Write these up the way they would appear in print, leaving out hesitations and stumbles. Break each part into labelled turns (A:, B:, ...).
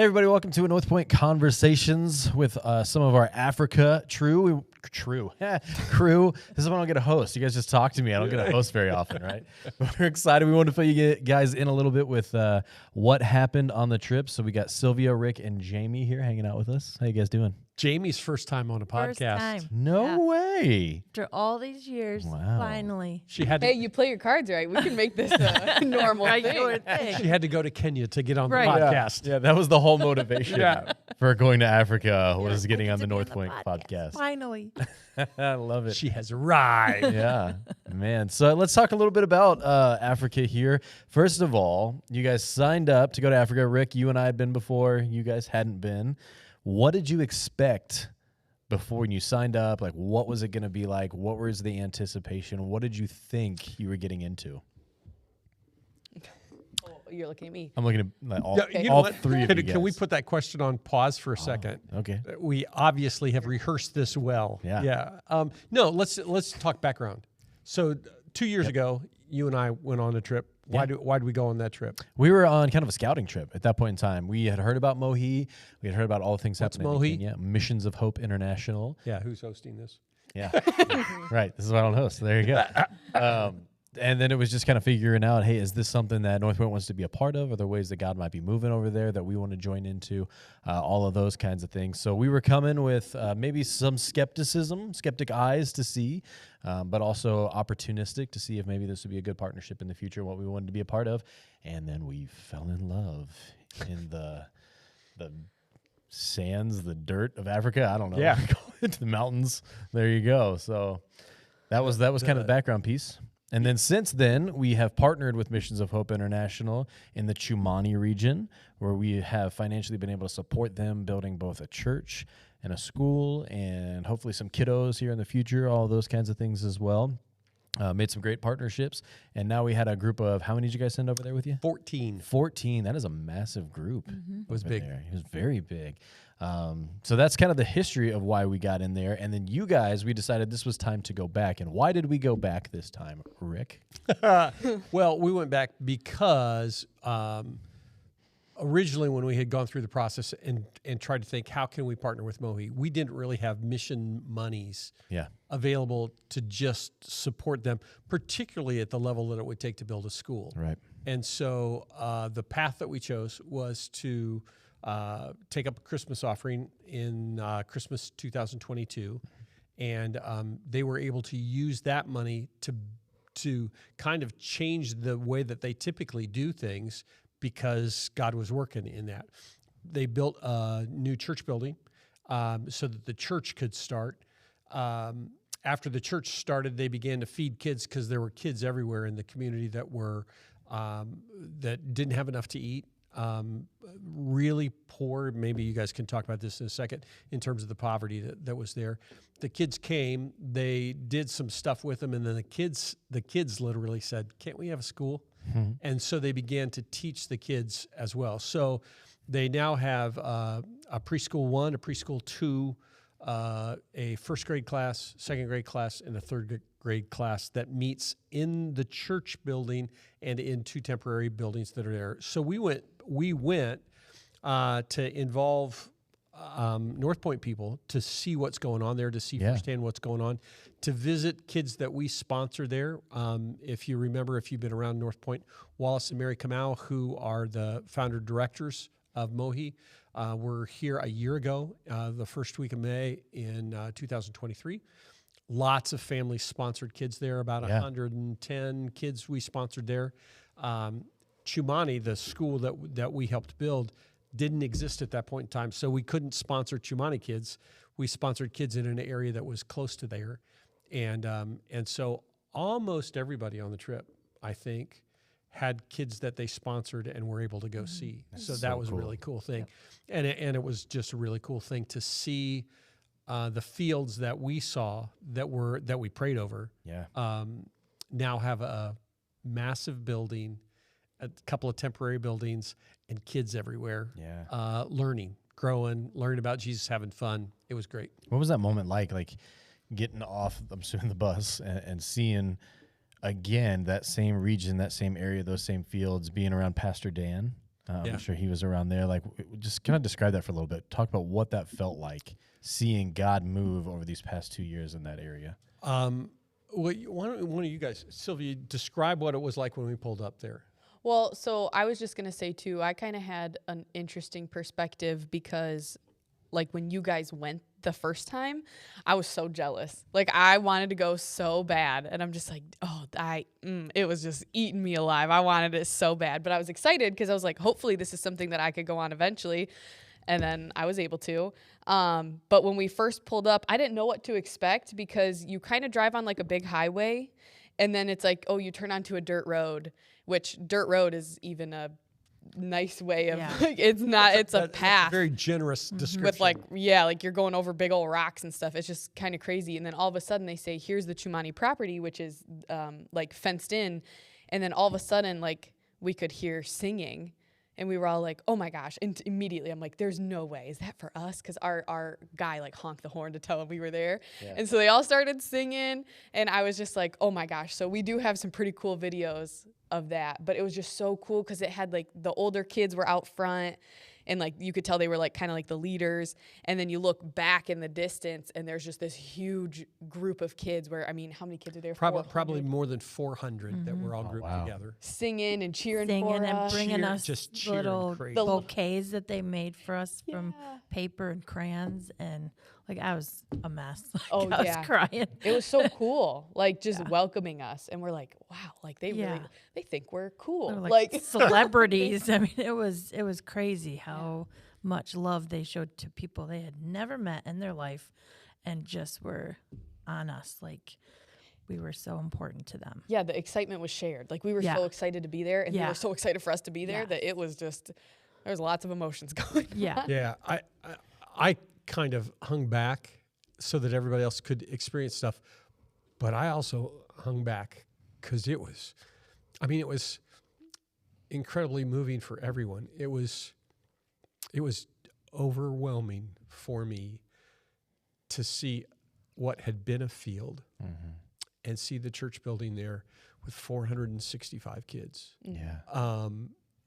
A: everybody, welcome to Northpointe Conversations with some of our Africa crew. This is when I don't get a host. You guys just talk to me. I don't get a host very often, right? But we're excited. We want to fill you guys in a little bit with what happened on the trip. So we got Sylvia, Rick, and Jamie here hanging out with us. How you guys doing?
B: Jamie's first time on a podcast.
C: First time.
A: No way.
C: After all these years,
A: Wow.
C: finally.
B: She had to,
D: Hey, you play your cards right. We can make this a normal thing.
B: she had to go to Kenya to get on
C: Right.
B: the podcast.
A: Yeah, that was the whole motivation for going to Africa was
C: Yeah,
A: getting
C: we
A: on the
C: get to be
A: Northpointe podcast.
C: Finally.
A: I love it.
B: She has arrived.
A: Yeah, man. So let's talk a little bit about Africa here. First of all, you guys signed up to go to Africa. Rick, you and I had been before. You guys hadn't been. What did you expect before when you signed up? Like, what was it going to be like? What was the anticipation? What did you think you were getting into?
D: Oh, you're looking at me.
A: I'm looking at like, all,
B: Yeah, you know
A: all
B: what?
A: three of you
B: Can we
A: guys.
B: put that question on pause for a second?
A: Okay.
B: We obviously have rehearsed this well.
A: Yeah.
B: No, let's talk background. So 2 years ago, you and I went on a trip. Why did we go on that trip?
A: We were on kind of a scouting trip at that point in time. We had heard about Mohi. We had heard about all the things
B: What's
A: happening
B: Mohi?
A: in Kenya. Missions of Hope International.
B: Yeah, who's hosting this?
A: Yeah. Right. This is why I don't host. There you go. And then it was just kind of figuring out, hey, is this something that Northpointe wants to be a part of? Are there ways that God might be moving over there that we want to join into? All of those kinds of things. So we were coming with maybe some skeptic eyes to see, but also opportunistic to see if maybe this would be a good partnership in the future, what we wanted to be a part of. And then we fell in love in the sands, the dirt of Africa. I don't know.
B: Yeah.
A: Into the mountains. There you go. So that was kind of the background piece. And then since then, we have partnered with Missions of Hope International in the Chumani region, where we have financially been able to support them building both a church and a school and hopefully some kiddos here in the future, all those kinds of things as well. Made some great partnerships. And now we had a group of, how many did you guys send over there with you?
B: 14.
A: 14. That is a massive group.
B: It was big.
A: There. It was very big. So that's kind of the history of why we got in there. And then you guys, we decided this was time to go back. And why did we go back this time, Rick?
B: Well, we went back because originally when we had gone through the process and tried to think, how can we partner with Mohi? We didn't really have mission monies available to just support them, particularly at the level that it would take to build a school.
A: Right.
B: And so the path that we chose was to take up a Christmas offering in Christmas 2022. And they were able to use that money to kind of change the way that they typically do things because God was working in that. They built a new church building so that the church could start. After the church started, they began to feed kids because there were kids everywhere in the community that were that didn't have enough to eat. Really poor. Maybe you guys can talk about this in a second in terms of the poverty that was there. The kids came, they did some stuff with them, and then the kids literally said, "Can't we have a school?" Mm-hmm. And so they began to teach the kids as well. So they now have a preschool 1, a preschool 2, a first grade class, second grade class, and a third grade class that meets in the church building and in 2 temporary buildings that are there. So we went to involve Northpointe people to see what's going on there, to see firsthand what's going on, to visit kids that we sponsor there. If you remember, if you've been around Northpointe, Wallace and Mary Kamau, who are the founder directors of Mohi, were here a year ago, the first week of May in 2023. Lots of family-sponsored kids there, about 110 kids we sponsored there. Chumani, the school that we helped build, didn't exist at that point in time, so we couldn't sponsor Chumani kids. We sponsored kids in an area that was close to there. And so almost everybody on the trip, I think, had kids that they sponsored and were able to go see. So that was a really cool thing. Yep. And it was just a really cool thing to see the fields that we saw that we prayed over now have a massive building, a couple of temporary buildings, and kids everywhere learning, growing, learning about Jesus, having fun. It was great.
A: What was that moment like getting off, I'm assuming, the bus and seeing, again, that same region, that same area, those same fields, being around Pastor Dan? I'm sure he was around there. Like, just kind of describe that for a little bit. Talk about what that felt like, seeing God move over these past 2 years in that area.
B: Well, why don't one of you guys, Sylvia, describe what it was like when we pulled up there?
D: Well, so I was just going to say, too, I kind of had an interesting perspective because, like, when you guys went the first time, I was so jealous. Like, I wanted to go so bad. And I'm just like, it was just eating me alive. I wanted it so bad. But I was excited because I was like, hopefully this is something that I could go on eventually. And then I was able to. But when we first pulled up, I didn't know what to expect because you kind of drive on, like, a big highway. And then it's like, oh, you turn onto a dirt road, which dirt road is even a nice way of like, it's a path.
B: That's a very generous description.
D: With like you're going over big old rocks and stuff. It's just kind of crazy. And then all of a sudden they say, here's the Chumani property, which is like fenced in. And then all of a sudden, like, we could hear singing. And we were all like, oh my gosh. And immediately I'm like, there's no way. Is that for us? Because our guy like honked the horn to tell him we were there. Yeah. And so they all started singing. And I was just like, oh my gosh. So we do have some pretty cool videos of that. But it was just so cool because it had like the older kids were out front. And like you could tell they were like kind of like the leaders. And then you look back in the distance and there's just this huge group of kids where, I mean, how many kids are there?
B: Probably more than 400 that were all grouped together.
D: Singing and cheering for
C: and
D: us.
C: Bringing us
B: just
C: little
B: crazy.
C: bouquets that they made for us from paper and crayons. And like, I was a mess. Like, I was crying.
D: It was so cool. Like just welcoming us. And we're like, wow, like they really, they think we're cool.
C: They're like celebrities. I mean, it was crazy how much love they showed to people they had never met in their life and just were on us. Like, we were so important to them.
D: Yeah, the excitement was shared. Like, we were so excited to be there, and they were so excited for us to be there that it was just, there was lots of emotions going on.
B: Yeah, I kind of hung back so that everybody else could experience stuff, but I also hung back because it was incredibly moving for everyone. It was overwhelming for me to see what had been a field and see the church building there with 465 kids.
A: Yeah.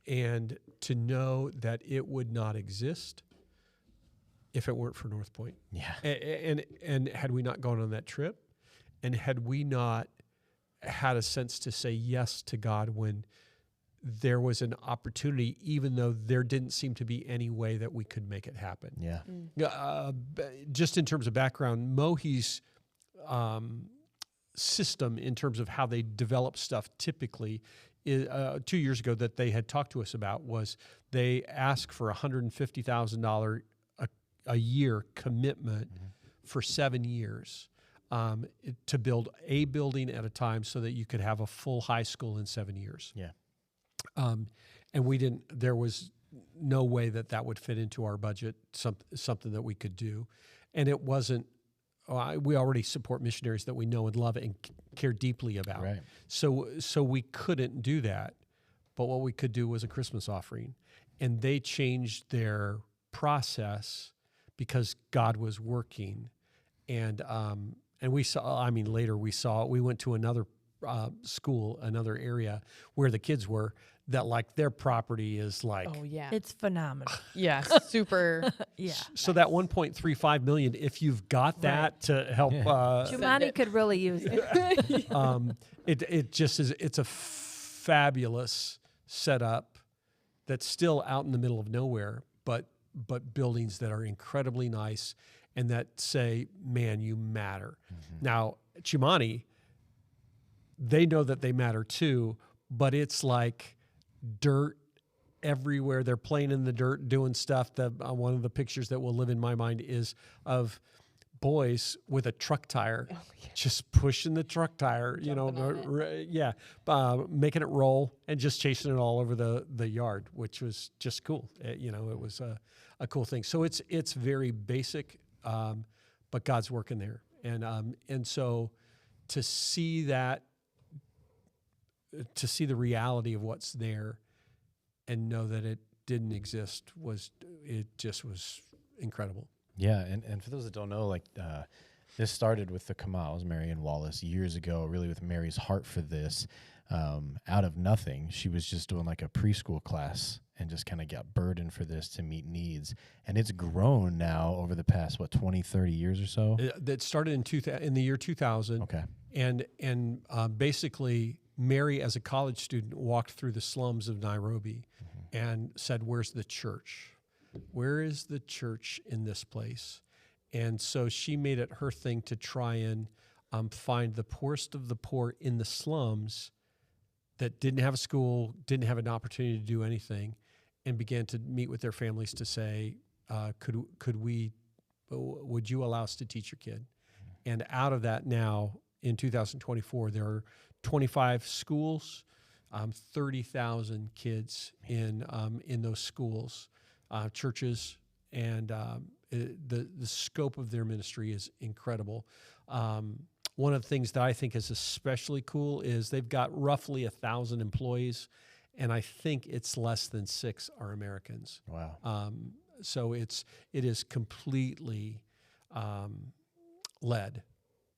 B: And to know that it would not exist if it weren't for Northpointe.
A: Yeah.
B: And had we not gone on that trip, and had we not had a sense to say yes to God when there was an opportunity, even though there didn't seem to be any way that we could make it happen.
A: Yeah.
B: Just in terms of background, Mohi's system in terms of how they develop stuff typically is, 2 years ago that they had talked to us about was they ask for $150,000 a year commitment for 7 years to build a building at a time so that you could have a full high school in 7 years.
A: Yeah.
B: And there was no way that would fit into our budget, something that we could do. And it wasn't, we already support missionaries that we know and love and care deeply about.
A: Right.
B: So we couldn't do that. But what we could do was a Christmas offering. And they changed their process because God was working. And we saw, later we went to another school, another area where the kids were, that like their property is like,
D: oh yeah,
C: it's phenomenal.
D: Yeah, super.
C: Yeah.
B: So that 1.35 million, if you've got that to help,
C: Chumani could really use it.
B: it just is. It's a fabulous setup that's still out in the middle of nowhere, but buildings that are incredibly nice and that say, man, you matter. Now, Chumani, they know that they matter too, but it's like dirt everywhere. They're playing in the dirt, doing stuff. One of the pictures that will live in my mind is of boys with a truck tire, just pushing the truck tire, making it roll and just chasing it all over the yard, which was just cool. It was a cool thing. So it's very basic, but God's working there, and so to see that. To see the reality of what's there and know that it didn't exist was incredible.
A: Yeah, and for those that don't know, like this started with the Kamals, Mary and Wallace, years ago, really with Mary's heart for this. out of nothing. She was just doing like a preschool class and just kind of got burdened for this to meet needs. And it's grown now over the past, 20, 30 years or so?
B: That started in the year 2000.
A: Okay.
B: And basically, Mary, as a college student, walked through the slums of Nairobi and said, "Where's the church? Where is the church in this place?" And so she made it her thing to try and find the poorest of the poor in the slums that didn't have a school, didn't have an opportunity to do anything, and began to meet with their families to say, would you allow us to teach your kid? And out of that now, in 2024, there are 25 schools, 30,000 kids in those schools, churches, and the scope of their ministry is incredible. One of the things that I think is especially cool is they've got roughly 1,000 employees, and I think it's less than 6 are Americans.
A: Wow.
B: So it is completely led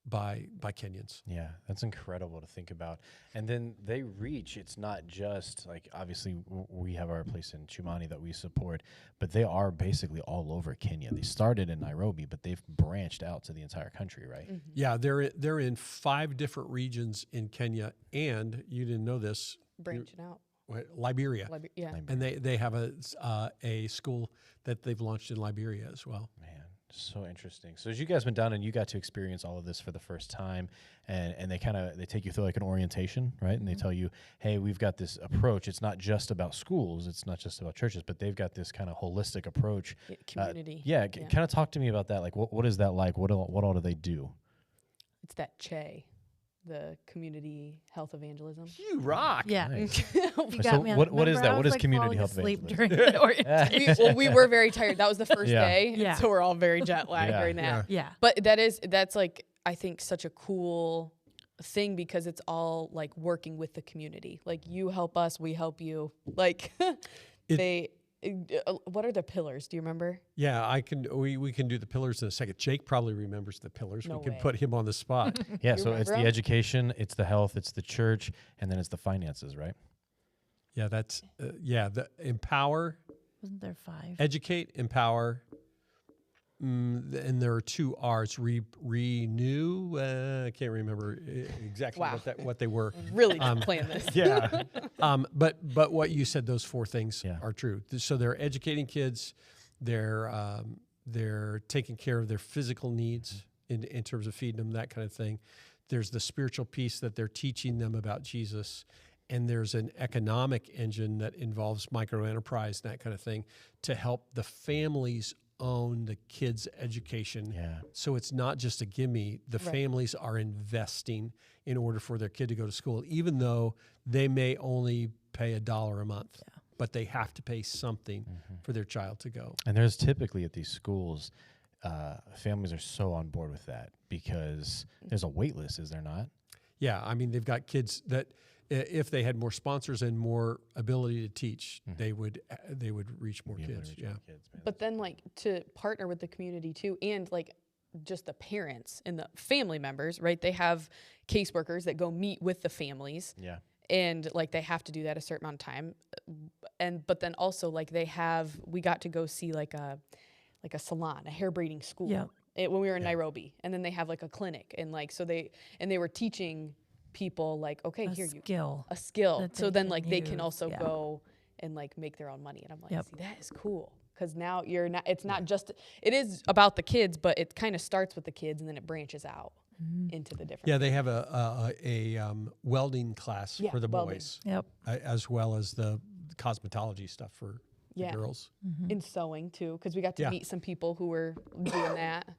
B: by Kenyans.
A: Yeah, that's incredible to think about. And then they reach, it's not just like, obviously we have our place in Chumani that we support, but they are basically all over Kenya. They started in Nairobi, but they've branched out to the entire country, right?
D: Mm-hmm.
B: Yeah, they're in 5 different regions in Kenya, and you didn't know this.
D: Branching out.
B: Liberia.
D: Yeah.
B: And they have a school that they've launched in Liberia as well.
A: Man, so interesting. So as you guys went down and you got to experience all of this for the first time, and they take you through like an orientation, right? And they tell you, hey, we've got this approach. It's not just about schools. It's not just about churches, but they've got this kind of holistic approach.
D: Community.
A: Kind of talk to me about that. Like, what is that like? What all do they do?
D: It's that CHE, the community health evangelism.
B: You rock.
C: Yeah.
A: Nice.
C: You
A: So
C: got me on
A: what is
C: remember,
A: that?
C: I
A: What
C: was,
A: is
C: like,
A: community
C: falling
A: health
C: asleep
A: evangelism?
C: during the orientation.
D: we were very tired. That was the first
A: Yeah.
D: day.
C: Yeah.
D: So we're all very jet lagged
A: Yeah.
D: right now.
C: Yeah.
D: But that's like, I think, such a cool thing because it's all like working with the community. Like, you help us, we help you. Like, what are the pillars? Do you remember?
B: Yeah, we can do the pillars in a second. Jake probably remembers the pillars.
D: No
B: we can
D: way.
B: put him on the spot.
A: Yeah,
D: You
A: so it's
D: remember
A: the
D: 'em?
A: education, it's the health, it's the church, and then it's the finances, right?
B: Yeah, that's the empower,
C: Wasn't there 5?
B: educate, empower. And there are 2 R's. Renew. I can't remember exactly
D: Wow.
B: what they were.
D: Really didn't plan this.
B: Yeah. But what you said, those 4 things
A: Yeah.
B: are true. So they're educating kids. They're taking care of their physical needs in terms of feeding them, that kind of thing. There's the spiritual piece that they're teaching them about Jesus. And there's an economic engine that involves micro enterprise and that kind of thing to help the families own the kids' education.
A: Yeah.
B: So it's not just a gimme. The
D: Right.
B: families are investing in order for their kid to go to school, even though they may only pay $1 a month, but they have to pay something for their child to go.
A: And there's typically at these schools, families are so on board with that because there's a wait list, is there not?
B: Yeah, I mean, they've got kids that if they had more sponsors and more ability to teach, they would reach more
A: Be able to
B: kids.
A: reach
B: Yeah.
A: more kids, man.
D: But then, like, to partner with the community too, and like just the parents and the family members, right? They have caseworkers that go meet with the families,
A: Yeah.
D: and like they have to do that a certain amount of time. But then also, like, we got to go see like a salon, a hair braiding school.
C: Yeah.
D: When we were in Nairobi, and then they have like a clinic, and like they were teaching people like, okay,
C: A
D: here
C: skill.
D: a skill.
C: that
D: So
C: they
D: then
C: can
D: like they can
C: use,
D: also
C: yeah.
D: go and like make their own money. And I'm like,
C: Yep.
D: see, that is cool. Because now it's not just, it is about the kids, but it kind of starts with the kids and then it branches out into the different.
B: Yeah, they have a welding class
D: Yeah,
B: for the
D: welding.
B: boys,
C: Yep.
B: As well as the cosmetology stuff for
D: Yeah.
B: the girls.
D: In sewing too, because we got to
B: Yeah.
D: meet some people who were doing that.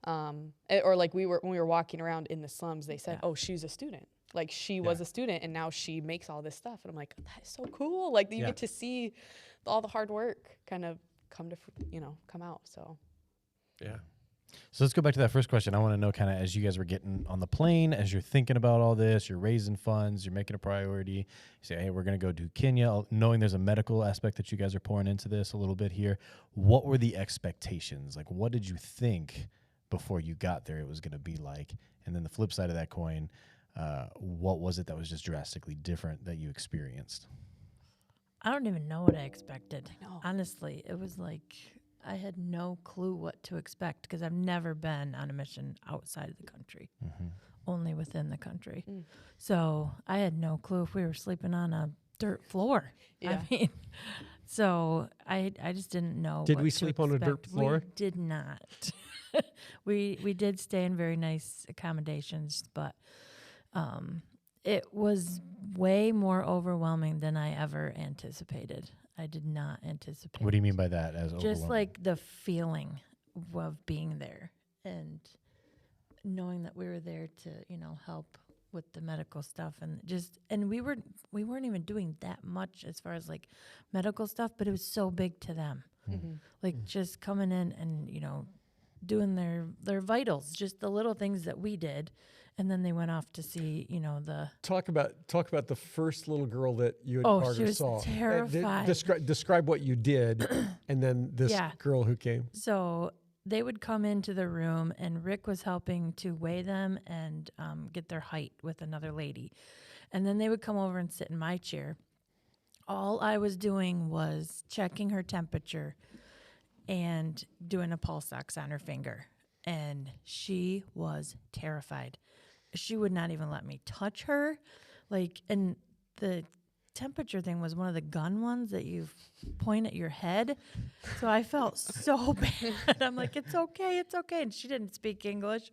D: Or like when we were walking around in the slums, they said, "Oh, she's a student. Like she was a student, and now she makes all this stuff." And I'm like, "That is so cool! Like you get to see all the hard work kind of come out." So
B: Yeah.
A: So let's go back to that first question. I want to know kind of as you guys were getting on the plane, as you're thinking about all this, you're raising funds, you're making a priority. You say, hey, we're going to go do Kenya, knowing there's a medical aspect that you guys are pouring into this a little bit here. What were the expectations? Like, what did you think before you got there it was going to be like? And then the flip side of that coin, what was it that was just drastically different that you experienced?
C: I don't even know what I expected.
D: I know.
C: Honestly, it was like I had no clue what to expect because I've never been on a mission outside of the country, only within the country. So I had no clue if we were sleeping on a dirt floor.
D: Yeah.
C: I mean, so I just didn't know.
B: Did
C: what
B: we
C: to
B: sleep on a dirt
C: expect.
B: floor?
C: We did not. we did stay in very nice accommodations, but it was way more overwhelming than I ever anticipated. I did not anticipate.
A: What do you mean by that? As
C: Just
A: overwhelming?
C: like the feeling of being there and knowing that we were there to, help with the medical stuff and we weren't even doing that much as far as like medical stuff, but it was so big to them. Like just coming in and, doing their vitals, just the little things that we did. And then they went off to see, the
B: Talk about the first little girl that you and
C: Oh,
B: Carter
C: she was
B: saw.
C: terrified.
B: Describe what you did, and then this
C: Yeah.
B: girl who came.
C: So they would come into the room, and Rick was helping to weigh them and get their height with another lady. And then they would come over and sit in my chair. All I was doing was checking her temperature and doing a pulse ox on her finger. And she was terrified. She would not even let me touch her. And the temperature thing was one of the gun ones that you point at your head. So I felt so bad. I'm like, it's okay. And she didn't speak English,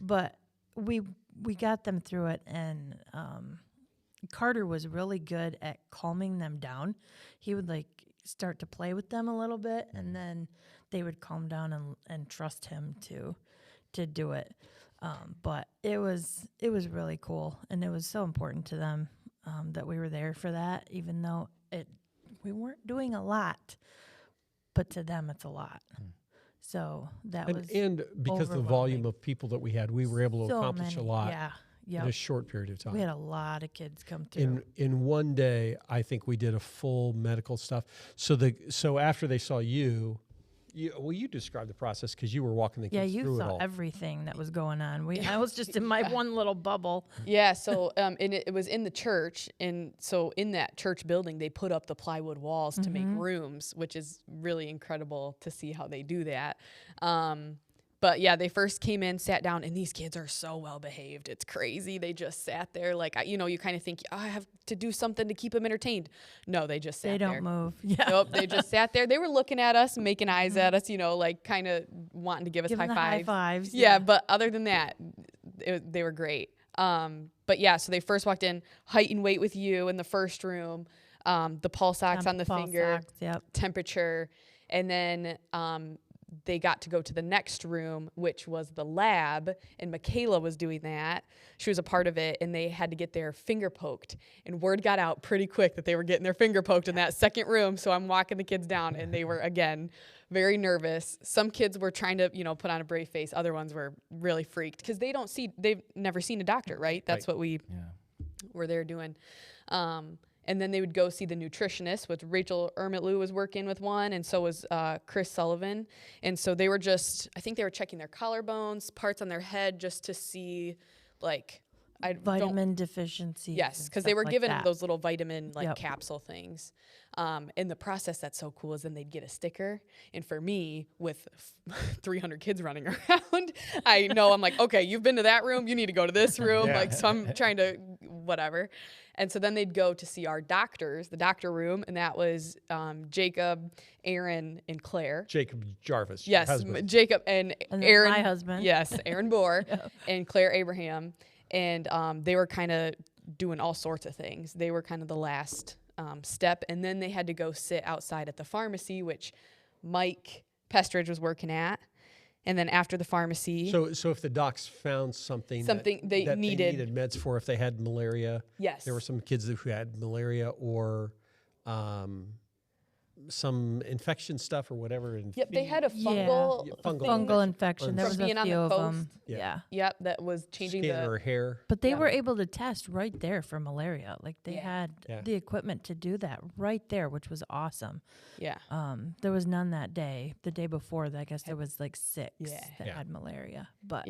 C: but we got them through it. And Carter was really good at calming them down. He would start to play with them a little bit, and then they would calm down and trust him to do it. But it was really cool, and it was so important to them that we were there for that, even though we weren't doing a lot, but to them it's a lot. So that was
B: and because of the volume of people that we had, we were able to
C: so
B: accomplish
C: many.
B: a lot
C: Yeah,
B: in a short period of time.
C: we had a lot of kids come through.
B: In one day, I think we did a full medical stuff. So after they saw you described the process because you were walking the kids
C: you
B: through it
C: saw
B: all.
C: everything that was going on. I was just in my one little bubble.
D: Yeah, so and it was in the church, and so in that church building, they put up the plywood walls to make rooms, which is really incredible to see how they do that. But yeah, they first came in, sat down, and these kids are so well behaved. It's crazy. They just sat there you kind of think, I have to do something to keep them entertained. No, they just sat there.
C: They don't move. Yeah.
D: Nope, they just sat there. They were looking at us, making eyes at us, kind of wanting to give us
C: Giving the
D: high
C: high fives.
D: Yeah, but other than that, they were great. But yeah, so they first walked in, height and weight with you in the first room, the pulse ox on the finger, temperature, and then they got to go to the next room, which was the lab, and Michaela was doing that. She was a part of it, and they had to get their finger poked. And word got out pretty quick that they were getting their finger poked in that second room, so I'm walking the kids down, and they were, again, very nervous. Some kids were trying to, put on a brave face. Other ones were really freaked because they've never seen a doctor, right? That's what we were there doing. And then they would go see the nutritionist, which Rachel Ermitlou was working with one, and so was Chris Sullivan. And so they were I think they were checking their collarbones, parts on their head, just to see,
C: vitamin deficiencies.
D: Yes, because they were given
C: that.
D: those little vitamin capsule things. And the process that's so cool is then they'd get a sticker. And for me, with 300 kids running around, I know I'm like, okay, you've been to that room, you need to go to this room. So I'm trying to whatever. And so then they'd go to see our doctors, the doctor room, and that was Jacob, Aaron, and Claire.
B: Jacob Jarvis.
D: Yes,
B: husband.
D: Jacob and Aaron.
C: My husband.
D: Yes, Aaron Bohr and Claire Abraham. And they were kind of doing all sorts of things. They were kind of the last step. And then they had to go sit outside at the pharmacy, which Mike Pestridge was working at. And then after the pharmacy.
B: So if the docs found something that
D: they needed
B: meds for, if they had malaria.
D: Yes.
B: There were some kids who had malaria or some infection stuff or whatever.
D: Yep, they had a
C: fungal infection. There was a
D: being on
C: few
D: the
C: of
D: coast.
C: them.
B: Yeah.
D: Yep, that was changing
B: skin or hair.
C: But they were able to test right there for malaria. They had the equipment to do that right there, which was awesome.
D: Yeah.
C: There was none that day. The day before, I guess there was 6 that had malaria. But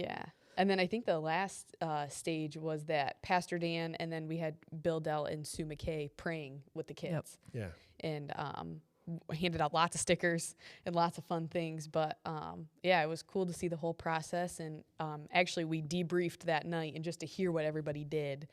D: And then I think the last stage was that Pastor Dan, and then we had Bill Dell and Sue McKay praying with the kids.
B: Yeah.
D: And handed out lots of stickers and lots of fun things. But yeah, it was cool to see the whole process. And actually, we debriefed that night, and just to hear what everybody did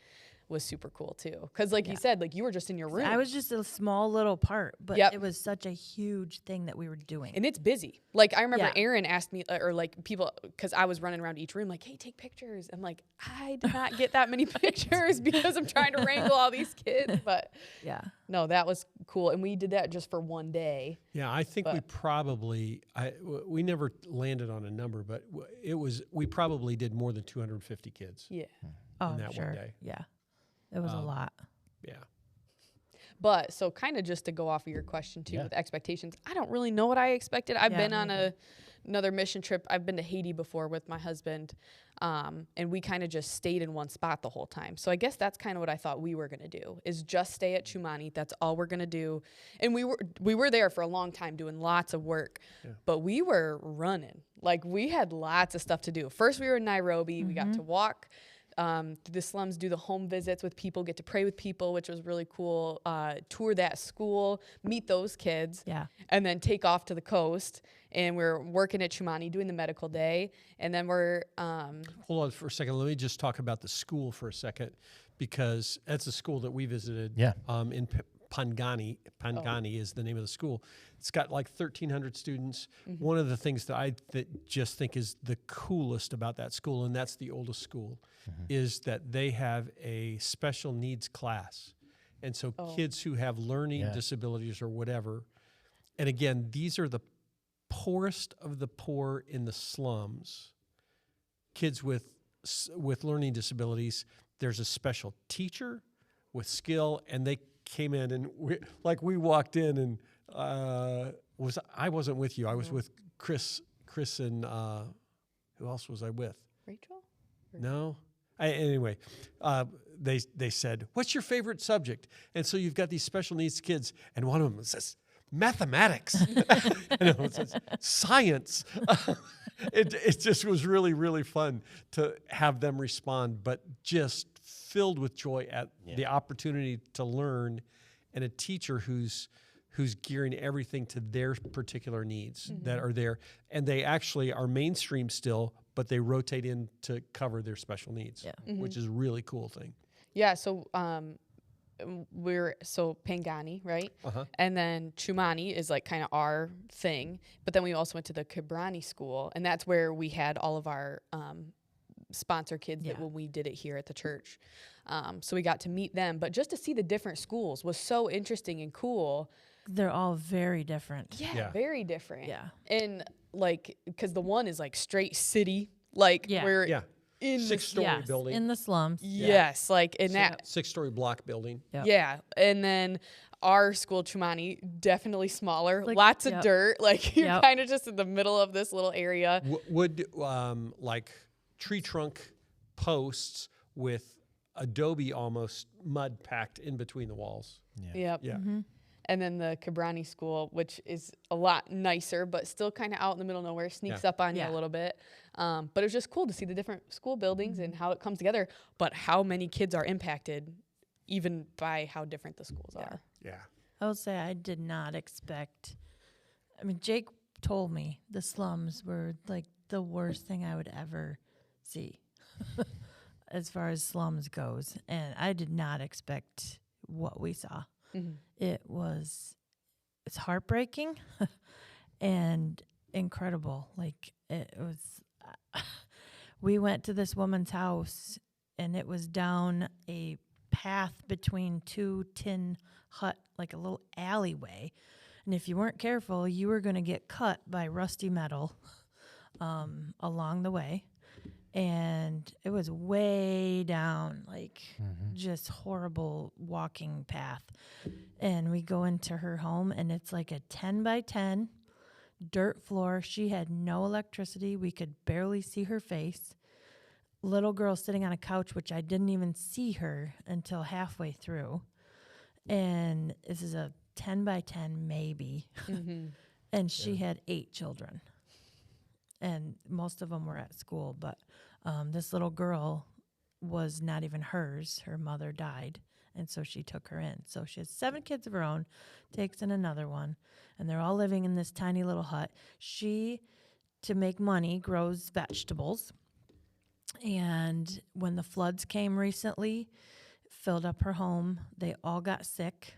D: was super cool too. Because like you said, like you were just in your room.
C: I was just a small little part, but
D: Yep.
C: it was such a huge thing that we were doing.
D: And it's busy. Like I remember
C: Yeah.
D: Aaron asked me, or like people, because I was running around each room like, hey, take pictures. I'm like, I did not get that many pictures because I'm trying to wrangle all these kids. But
C: Yeah.
D: no, that was cool. And we did that just for one day.
B: Yeah, I think we probably we never landed on a number, but we probably did more than 250 kids.
D: Yeah.
C: Oh,
B: that
C: sure.
B: one day.
C: Yeah. It was a lot.
B: Yeah.
D: But so kind of just to go off of your question too
A: Yeah.
D: with expectations, I don't really know what I expected. I've been on another mission trip. I've been to Haiti before with my husband, and we kind of just stayed in one spot the whole time. So I guess that's kind of what I thought we were gonna do, is just stay at Chumani. That's all we're gonna do. And we were there for a long time doing lots of work, but we were running. Like we had lots of stuff to do. First we were in Nairobi. We got to walk through the slums, do the home visits with people, get to pray with people, which was really cool. Tour that school, meet those kids, and then take off to the coast. And we're working at Chumani doing the medical day. And then we're...
B: Hold on for a second. Let me just talk about the school for a second, because that's a school that we visited in Pangani. Pangani is the name of the school. It's got like 1,300 students. One of the things that I just think is the coolest about that school, and that's the oldest school, is that they have a special needs class. And so kids who have learning disabilities or whatever, and again, these are the poorest of the poor in the slums, kids with learning disabilities. There's a special teacher with skill, and they came in, and we walked in, and I wasn't with you. I was with Chris and who else was I with?
D: Rachel?
B: No. Anyway, they said, "What's your favorite subject?" And so you've got these special needs kids, and one of them says mathematics, and it says science. It just was really, really fun to have them respond, but just filled with joy at the opportunity to learn, and a teacher who's gearing everything to their particular needs that are there. And they actually are mainstream still, but they rotate in to cover their special needs, which is a really cool thing.
D: Yeah, so we're Pangani, right? And then Chumani is like kind of our thing. But then we also went to the Kibrani school, and that's where we had all of our sponsor kids that when we did it here at the church. So we got to meet them. But just to see the different schools was so interesting and cool.
C: They're all very different.
D: Yeah, very different.
C: Yeah.
D: And like, because the one is like straight city, like we're in the
B: 6-story building.
C: in the slums.
D: Yes, like in that
B: 6-story block building.
C: Yep.
D: Yeah, and then our school, Chumani, definitely smaller,
C: Like,
D: lots of dirt. Like you're
C: Yep.
D: kind of just in the middle of this little area.
B: Would like tree trunk posts with adobe almost mud packed in between the walls.
D: Yep.
B: Yeah.
D: And then the Kibrani school, which is a lot nicer, but still kind of out in the middle of nowhere, sneaks up on you a little bit. But it was just cool to see the different school buildings and how it comes together, but how many kids are impacted even by how different the schools are.
B: Yeah.
C: I would say I did not expect. I mean, Jake told me the slums were like the worst thing I would ever see as far as slums goes. And I did not expect what we saw. It's heartbreaking and incredible. Like it was, we went to this woman's house and it was down a path between two tin hut, like a little alleyway. And if you weren't careful, you were going to get cut by rusty metal along the way. And it was way down, like just horrible walking path. And we go into her home, and it's like a 10 by 10 dirt floor. She had no electricity. We could barely see her face. Little girl sitting on a couch, which I didn't even see her until halfway through. And this is a 10 by 10 maybe. And she had 8 children. and most of them were at school. But this little girl was not even hers. Her mother died, and so she took her in. So she has 7 kids of her own, takes in another one, and they're all living in this tiny little hut. She, to make money, grows vegetables. And when the floods came recently, filled up her home, they all got sick.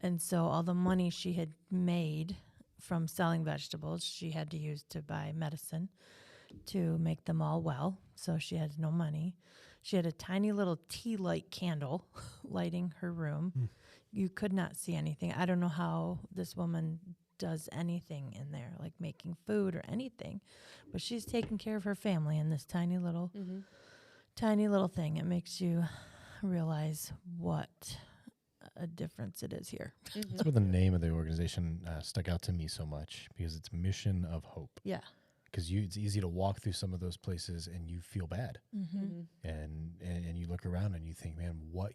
C: And so all the money she had made from selling vegetables, she had to use to buy medicine to make them all well. So she had no money. She had a tiny little tea light candle lighting her room. You could not see anything. I don't know how this woman does anything in there, like making food or anything, but she's taking care of her family in this tiny little thing. It makes you realize what a difference it is here.
A: That's where the name of the organization stuck out to me so much, because it's Mission of Hope.
C: Yeah.
A: Because it's easy to walk through some of those places and you feel bad, and you look around and you think, man, what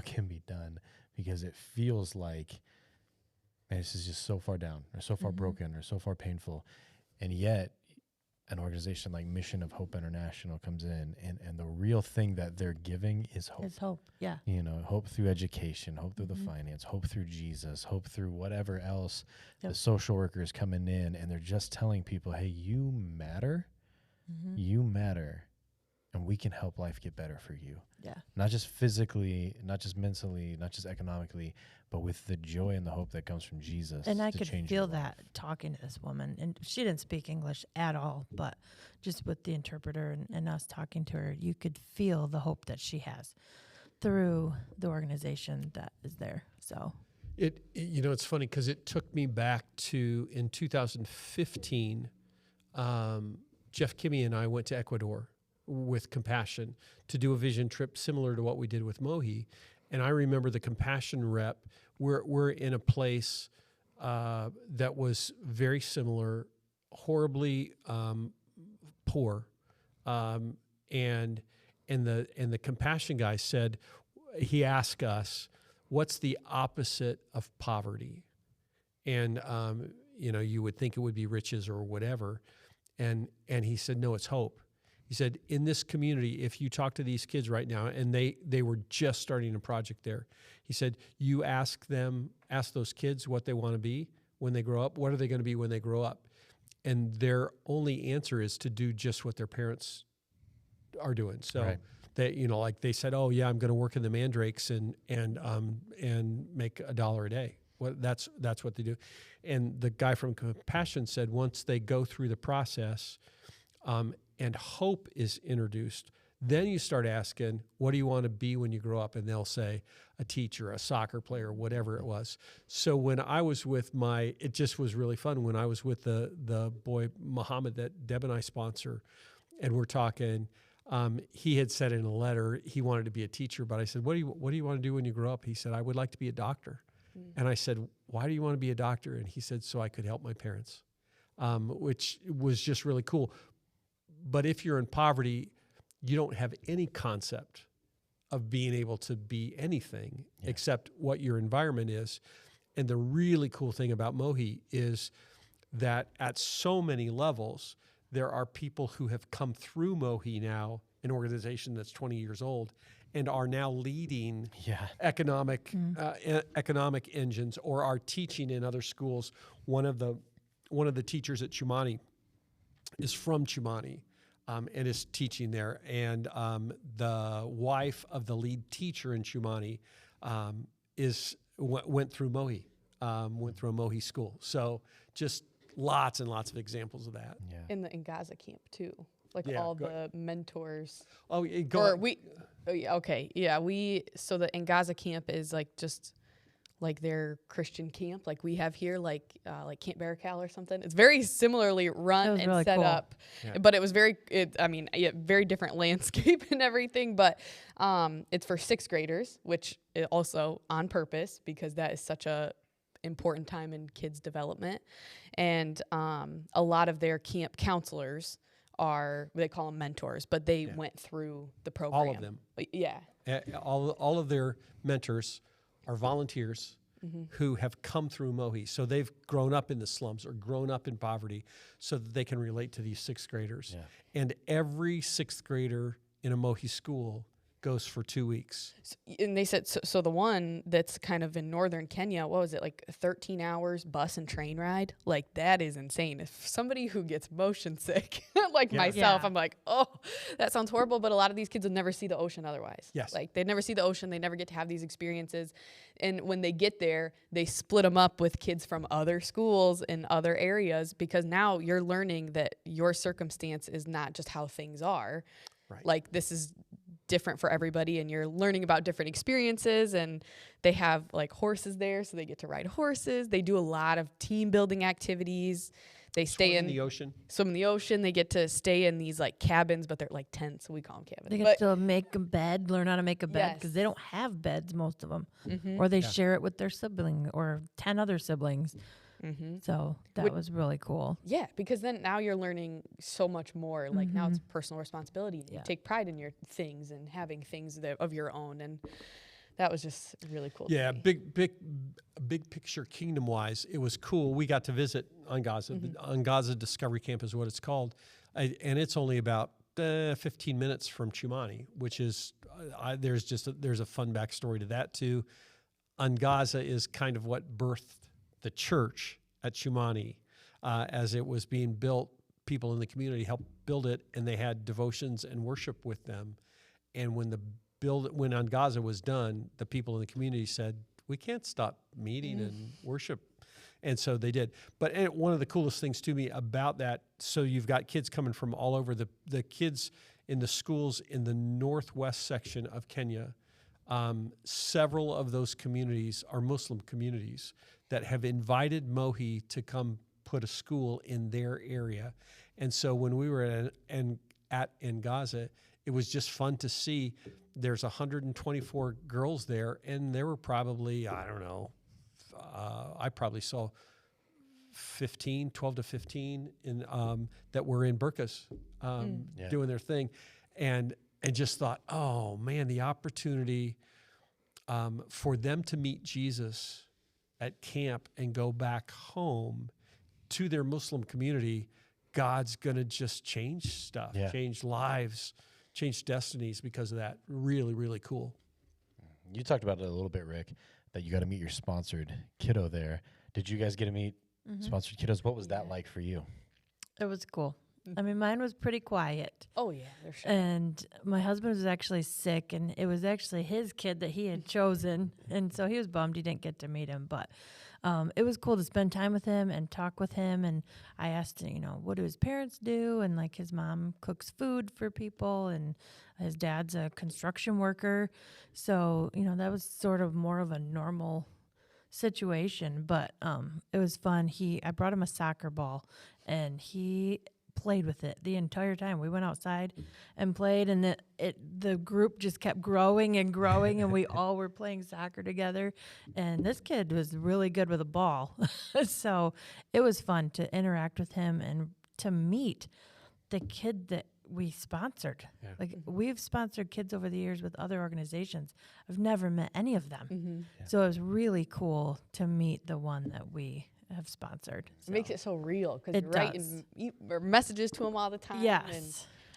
A: can be done? Because it feels like, man, this is just so far down, or so far broken, or so far painful, and yet an organization like Mission of Hope International comes in, and the real thing that they're giving is hope.
C: It's hope, yeah.
A: You know, hope through education, hope through the finance, hope through Jesus, hope through whatever else.
C: Yep.
A: The social workers coming in, and they're just telling people, hey, you matter, and we can help life get better for you.
C: Yeah.
A: Not just physically, not just mentally, not just economically, but with the joy and the hope that comes from Jesus.
C: And I
A: to
C: could
A: change
C: feel
A: your life.
C: that talking to this woman. And she didn't speak English at all, but just with the interpreter and us talking to her, you could feel the hope that she has through the organization that is there. So
B: It you know, it's funny because it took me back to in 2015. Jeff Kimmy and I went to Ecuador with Compassion to do a vision trip similar to what we did with Mohi. And I remember the Compassion rep, we're in a place that was very similar, horribly poor. And the Compassion guy said, he asked us, what's the opposite of poverty? And, you know, you would think it would be riches or whatever. And he said, no, it's hope. He said, in this community, if you talk to these kids right now, and they were just starting a project there, he said, you ask those kids what they want to be when they grow up. What are they going to be when they grow up? And their only answer is to do just what their parents are doing. So they, you know, like they said, oh yeah, I'm going to work in the mandrakes and make $1 a day. Well, that's what they do. And the guy from Compassion said, once they go through the process, and hope is introduced, then you start asking, what do you want to be when you grow up? And they'll say a teacher, a soccer player, whatever it was. So when I was with it just was really fun. When I was with the boy, Muhammad, that Deb and I sponsor, and we're talking, he had said in a letter, he wanted to be a teacher, but I said, what do you want to do when you grow up? He said, I would like to be a doctor. And I said, why do you want to be a doctor? And he said, so I could help my parents, which was just really cool. But if you're in poverty, you don't have any concept of being able to be anything except what your environment is. And the really cool thing about Mohi is that at so many levels, there are people who have come through Mohi now, an organization that's 20 years old, and are now leading economic engines, or are teaching in other schools. One of the teachers at Chumani is from Chumani, and is teaching there. And the wife of the lead teacher in Chumani went through Mohi, went through a Mohi school. So just lots and lots of example of that.
A: Yeah.
D: In the Gaza camp too, like all the mentors.
B: Oh,
D: okay, yeah. So the Gaza camp is like just like their Christian camp, like we have here, like Camp Baracal or something. It's very similarly run and
C: really
D: set
C: cool.
D: up, but it was very different landscape and everything. But it's for 6th graders, which is also on purpose because that is such a important time in kids' development. And a lot of their camp counselors they call them mentors, but they went through the program.
B: All of them.
D: Yeah.
B: All of their mentors are volunteers who have come through Mohi. So they've grown up in the slums or grown up in poverty so that they can relate to these sixth graders. Yeah. And every sixth grader in a Mohi school goes for 2 weeks.
D: And they said, so the one that's kind of in northern Kenya, what was it, like 13 hours bus and train ride? Like, that is insane. If somebody who gets motion sick, like myself, I'm like, oh, that sounds horrible. But a lot of these kids would never see the ocean otherwise.
B: Yes.
D: Like, they'd never see the ocean. They never get to have these experiences. And when they get there, they split them up with kids from other schools in other areas, because now you're learning that your circumstance is not just how things are.
B: Right.
D: Like, this is different for everybody, and you're learning about different experiences. And they have like horses there, so they get to ride horses. They do a lot of team building activities. They stay in
B: the ocean.
D: Swim in the ocean. They get to stay in these like cabins, but they're like tents. We call them cabins.
C: They get to make a bed, learn how to make a bed, because
D: Yes.
C: they don't have beds, most of them, or they share it with their sibling or 10 other siblings. So that was really cool.
D: Yeah, because then now you're learning so much more. Like, now it's personal responsibility. You take pride in your things and having things that of your own, and that was just really cool.
B: Yeah, big picture kingdom wise, it was cool. We got to visit Angaza. The Angaza Discovery Camp is what it's called, and it's only about 15 minutes from Chumani, which is there's a fun backstory to that too. Angaza is kind of what birthed the church at Chumani. As it was being built, people in the community helped build it, and they had devotions and worship with them. And when when Angaza was done, the people in the community said, we can't stop meeting and worship. And so they did. But one of the coolest things to me about that, so you've got kids coming from all over, the kids in the schools in the northwest section of Kenya. Several of those communities are Muslim communities that have invited Mohi to come put a school in their area. And so when we were at Angaza, it was just fun to see. There's 124 girls there, and there were probably, I don't know, I probably saw 12 to 15 that were in burqas doing their thing. And just thought, oh man, the opportunity for them to meet Jesus at camp and go back home to their Muslim community, God's going to just change stuff, change lives, change destinies because of that. Really, really cool.
A: You talked about it a little bit, Rick, that you got to meet your sponsored kiddo there. Did you guys get to meet sponsored kiddos? What was that like for you?
C: It was cool. I mean, mine was pretty quiet.
D: Oh, yeah, for sure.
C: And my husband was actually sick, and it was actually his kid that he had chosen. And so he was bummed he didn't get to meet him. But it was cool to spend time with him and talk with him. And I asked, what do his parents do? And like his mom cooks food for people, and his dad's a construction worker. So, that was sort of more of a normal situation. But it was fun. I brought him a soccer ball, and he played with it the entire time. We went outside and played, and the group just kept growing and growing, and we all were playing soccer together. And this kid was really good with a ball. So it was fun to interact with him and to meet the kid that we sponsored. Yeah. Like, we've sponsored kids over the years with other organizations. I've never met any of them. So it was really cool to meet the one that we have sponsored.
D: It makes it so real, because you're writing messages to him all the time.
C: Yes.
D: And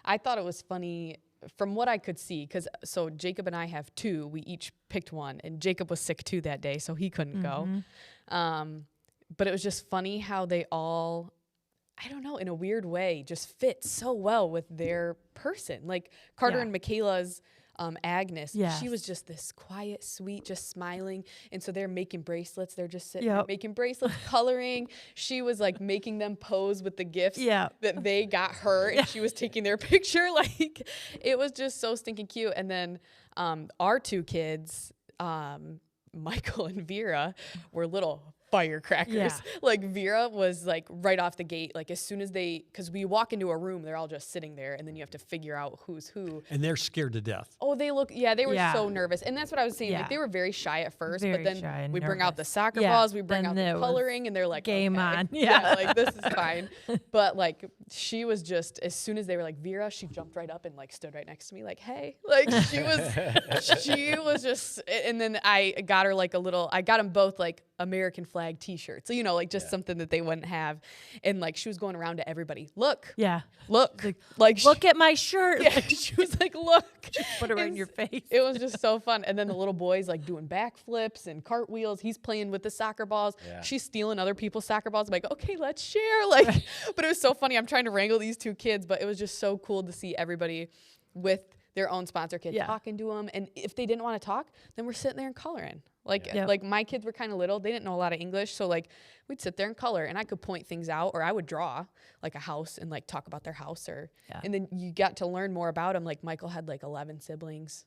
D: I thought it was funny from what I could see, because so Jacob and I have two. We each picked one, and Jacob was sick too that day, so he couldn't go. But it was just funny how they all, I don't know, in a weird way, just fit so well with their person. Like Carter and Michaela's Agnes, she was just this quiet, sweet, just smiling. And so they're making bracelets. They're just sitting there making bracelets, coloring. She was like making them pose with the gifts that they got her, and she was taking their picture. Like, it was just so stinking cute. And then our two kids, Michael and Vera, were little firecrackers.
C: Yeah.
D: Like Vera was like right off the gate, like as soon as because we walk into a room, they're all just sitting there, and then you have to figure out who's who.
B: And they're scared to death.
D: Oh, they were
C: Yeah.
D: so nervous. And that's what I was saying.
C: Yeah.
D: Like they were very shy at first,
C: Very
D: but
C: shy
D: then
C: and
D: we bring out the
C: nervous.
D: soccer
C: Yeah,
D: balls, we bring
C: then
D: out the
C: it was
D: coloring, and they're like,
C: game
D: okay.
C: on.
D: Yeah, like this is fine. But like she was just, as soon as they were like Vera, she jumped right up and like stood right next to me, like, hey. Like she was just, and then I got her like I got them both like American flag t-shirts. So, you know, like just something that they wouldn't have. And like she was going around to everybody, look, like
C: look at my shirt.
D: yeah, she was like, look.
C: Put it right in your face.
D: It was just so fun. And then the little boy's like doing backflips and cartwheels. He's playing with the soccer balls.
A: Yeah.
D: She's stealing other people's soccer balls. I'm like, okay, let's share. Like, but it was so funny. I'm trying to wrangle these two kids, but it was just so cool to see everybody with their own sponsor kid talking to them. And if they didn't want to talk, then we're sitting there and coloring. Like, like my kids were kind of little. They didn't know a lot of English. So like we'd sit there and color, and I could point things out, or I would draw like a house and like talk about their house, and then you got to learn more about them. Like Michael had like 11 siblings,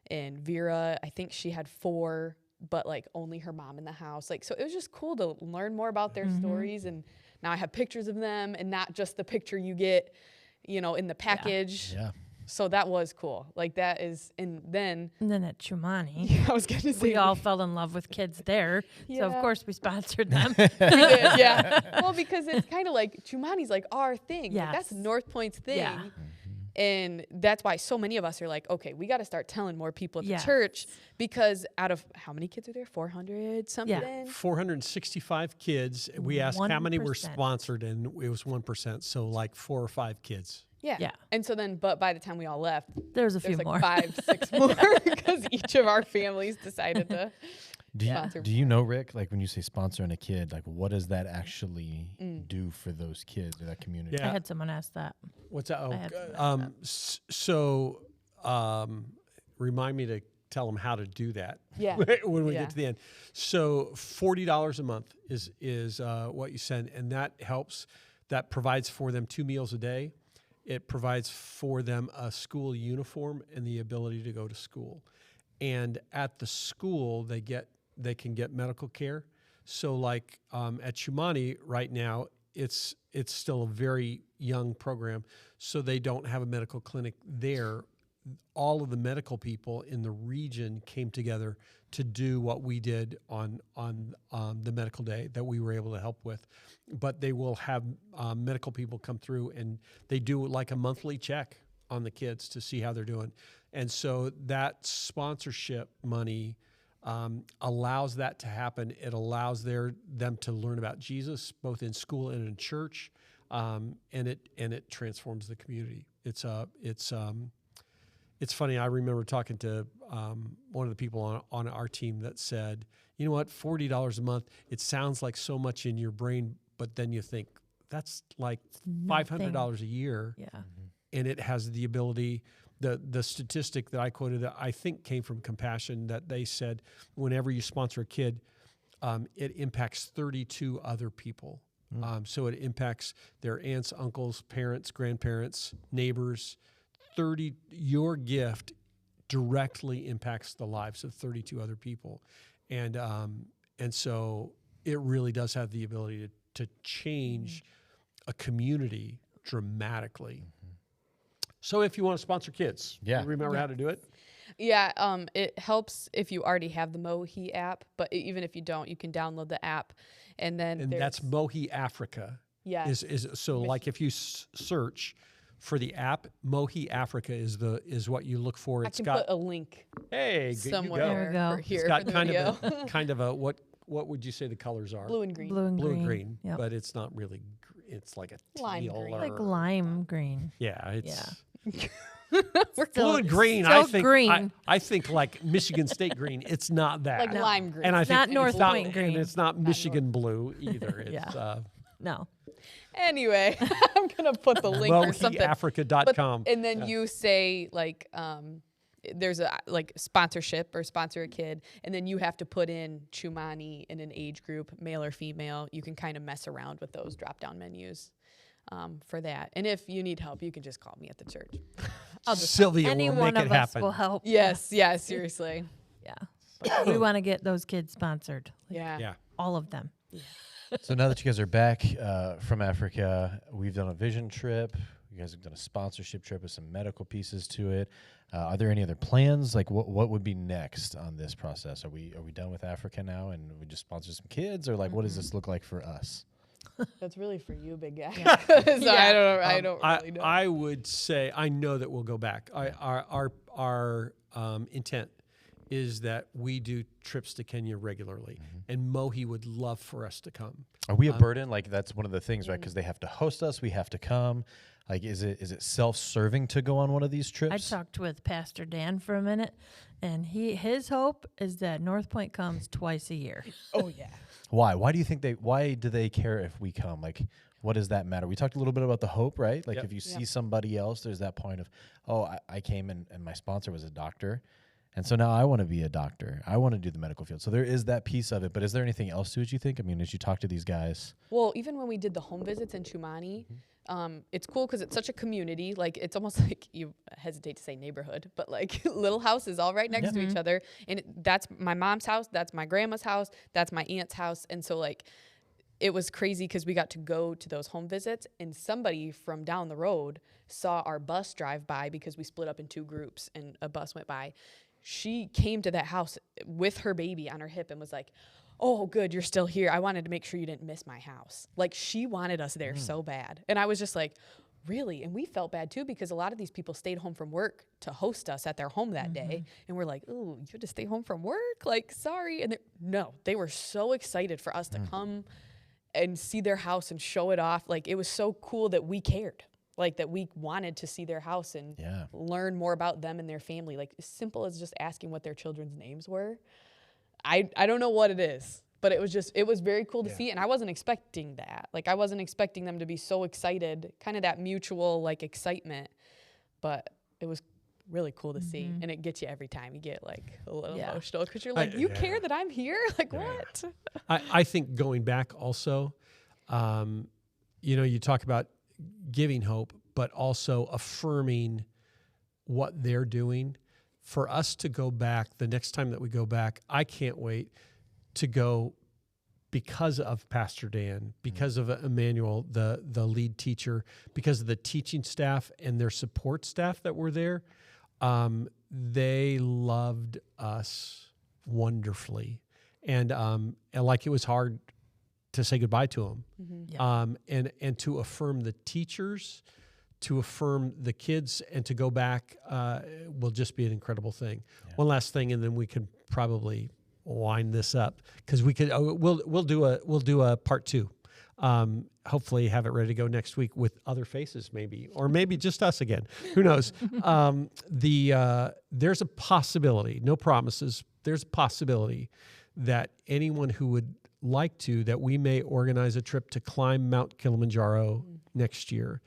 D: and Vera, I think she had 4, but like only her mom in the house. Like, so it was just cool to learn more about their stories. And now I have pictures of them, and not just the picture you get, you know, in the package.
A: Yeah.
D: So that was cool. Like that is, and then
C: at Chumani,
D: I was gonna say
C: we all fell in love with kids there. So of course we sponsored them.
D: we did, yeah. Well, because it's kind of like Chumani's like our thing. Like, that's
C: Yes.
D: Northpointe's thing.
C: Yeah.
D: And that's why so many of us are like, okay, we got to start telling more people at the
C: Yes.
D: church, because out of how many kids are there? 400 something?
B: 465 kids. We asked how many were
C: 1%.
B: sponsored, and it was 1%. So like 4 or 5 kids.
D: Yeah.
C: Yeah.
D: And so then, but by the time we all left,
C: There's a
D: there's
C: few
D: like
C: more.
D: 5, 6 more, because each of our families decided to sponsor.
A: Do you know, Rick, like when you say sponsoring a kid, like what does that actually do for those kids or that community?
B: Yeah.
C: I had someone ask that.
B: What's that?
C: I had
B: So remind me to tell them how to do that.
D: Yeah.
B: When we
D: Yeah.
B: get to the end. So $40 a month is what you send, and that helps. That provides for them 2 meals a day. It provides for them a school uniform and the ability to go to school. And at the school, they can get medical care. So like at Chumani right now, it's still a very young program, so they don't have a medical clinic there. All of the medical people in the region came together to do what we did on the medical day that we were able to help with. But they will have medical people come through, and they do like a monthly check on the kids to see how they're doing. And so that sponsorship money allows that to happen. It allows them to learn about Jesus, both in school and in church, and it transforms the community. It's funny. I remember talking to one of the people on our team that said, you know what, $40 a month, it sounds like so much in your brain, but then you think that's like $500 a year.
C: Yeah.
B: And it has the ability, the statistic that I quoted, that I think came from Compassion, that they said whenever you sponsor a kid, it impacts 32 other people. So it impacts their aunts, uncles, parents, grandparents, neighbors. Your gift directly impacts the lives of 32 other people. And so it really does have the ability to change a community dramatically. So if you want to sponsor kids, remember how to do it?
D: Yeah, it helps if you already have the Mohi app, but even if you don't, you can download the app, and then
B: that's Mohi Africa.
D: Yeah.
B: Is so like if you search for the app, Mohi Africa is what you look for.
D: I can put a link somewhere
C: There we go.
D: for here.
B: It's got
D: for the
B: kind
D: video.
B: of a kind of a what would you say the colors are?
D: Blue and green.
C: Blue and
B: Blue
C: green.
B: and green,
C: Yep.
B: but it's not really. It's like a
D: Lime
B: teal
D: green.
B: or
C: Like lime green.
B: yeah. It's
C: Still-
B: blue and green.
C: still
B: I think
C: green.
B: I think like Michigan State green. It's not that.
D: Like lime green.
B: And I think
C: Not
B: it's
C: North
B: not,
C: Point green.
B: and it's not Michigan blue either. It's
C: Yeah. No.
D: Anyway, I'm gonna put the link or something.
B: MohiAfrica.com.
D: And then you say like there's a like sponsorship or sponsor a kid, and then you have to put in Chumani in an age group, male or female. You can kind of mess around with those drop down menus for that. And if you need help, you can just call me at the church. I'll just
B: Sylvia
C: Any
B: will
C: one
B: make it
C: of us
B: happen.
C: will help.
D: yes, seriously.
C: Yeah. We want to get those kids sponsored. Like,
D: Yeah.
B: Yeah.
C: all of them.
A: So now that you guys are back from Africa, we've done a vision trip. You guys have done a sponsorship trip with some medical pieces to it. Are there any other plans? Like, what would be next on this process? Are we done with Africa now, and we just sponsor some kids, or like, what does this look like for us?
D: That's really for you, big guy.
C: Yeah.
D: So I don't really know.
B: I would say I know that we'll go back. Our intent is that we do trips to Kenya regularly, and Mohi would love for us to come.
A: Are we a burden? Like, that's one of the things, right? Because they have to host us, we have to come. Like, is it self-serving to go on one of these trips?
C: I talked with Pastor Dan for a minute, and his hope is that Northpointe comes twice a year.
D: Oh yeah.
A: Why? Why do they care if we come? Like, what does that matter? We talked a little bit about the hope, right? Like, if you see somebody else, there's that point of, oh, I came and my sponsor was a doctor. And so now I want to be a doctor. I want to do the medical field. So there is that piece of it. But is there anything else to it, you think? I mean, as you talk to these guys.
D: Well, even when we did the home visits in Chumani, it's cool because it's such a community. Like, it's almost like, you hesitate to say neighborhood, but like little houses all right next to each other. And that's my mom's house. That's my grandma's house. That's my aunt's house. And so, like, it was crazy because we got to go to those home visits, and somebody from down the road saw our bus drive by because we split up in 2 groups and a bus went by. She came to that house with her baby on her hip and was like, oh, good, you're still here. I wanted to make sure you didn't miss my house. Like, she wanted us there so bad. And I was just like, really? And we felt bad too, because a lot of these people stayed home from work to host us at their home that day. And we're like, oh, you had to stay home from work? Like, sorry. And no, they were so excited for us to come and see their house and show it off. Like, it was so cool that we cared. Like, that we wanted to see their house and learn more about them and their family. Like, as simple as just asking what their children's names were. I don't know what it is, but it was very cool to see. And I wasn't expecting that. Like, I wasn't expecting them to be so excited, kind of that mutual, like, excitement. But it was really cool to see. And it gets you every time. You get, like, a little emotional because you're like, you care that I'm here? Like, what?
B: I think going back also, you talk about giving hope, but also affirming what they're doing. For us to go back, the next time that we go back, I can't wait to go because of Pastor Dan, because of Emmanuel, the lead teacher, because of the teaching staff and their support staff that were there. They loved us wonderfully. And like, it was hard to say goodbye to them, and to affirm the teachers, to affirm the kids, and to go back will just be an incredible thing. One last thing, and then we can probably wind this up, because we'll do a part 2. Hopefully have it ready to go next week with other faces, maybe, or maybe just us again. Who knows? There's a possibility, no promises. There's a possibility that anyone who would like to, that we may organize a trip to climb Mount Kilimanjaro next year.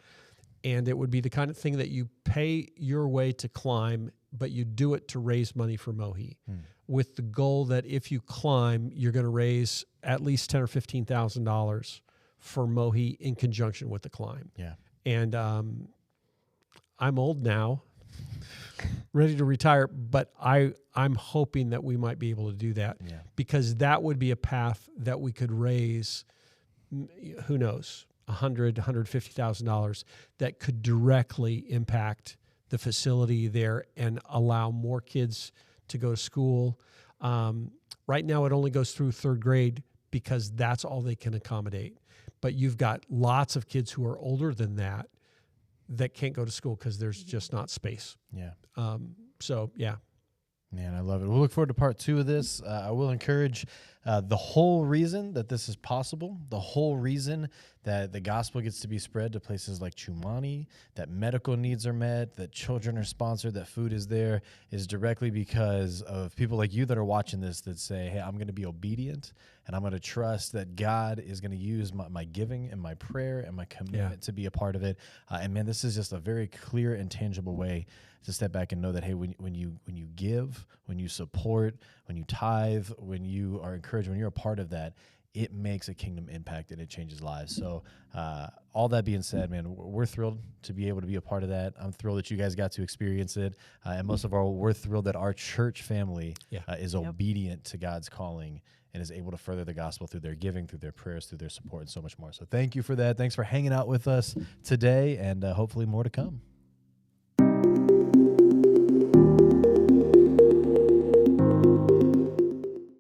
B: And it would be the kind of thing that you pay your way to climb, but you do it to raise money for Mohi, with the goal that if you climb, you're going to raise at least $10,000 or $15,000 for Mohi in conjunction with the climb. Yeah. And I'm old now, ready to retire, but I'm hoping that we might be able to do that, because that would be a path that we could raise, who knows, $100,000, $150,000 that could directly impact the facility there and allow more kids to go to school. Right now, it only goes through 3rd grade because that's all they can accommodate. But you've got lots of kids who are older than that can't go to school because there's just not space. Yeah.
A: Man, I love it. We'll look forward to part 2 of this. I will encourage the whole reason that this is possible, the whole reason that the gospel gets to be spread to places like Chumani, that medical needs are met, that children are sponsored, that food is there, is directly because of people like you that are watching this that say, hey, I'm going to be obedient, and I'm going to trust that God is going to use my giving and my prayer and my commitment to be a part of it. And man, this is just a very clear and tangible way to step back and know that, hey, when you give, when you support, when you tithe, when you are encouraged, when you're a part of that, it makes a kingdom impact and it changes lives. So all that being said, man, we're thrilled to be able to be a part of that. I'm thrilled that you guys got to experience it. And most of all, we're thrilled that our church family is obedient to God's calling and is able to further the gospel through their giving, through their prayers, through their support, and so much more. So thank you for that. Thanks for hanging out with us today, and hopefully more to come.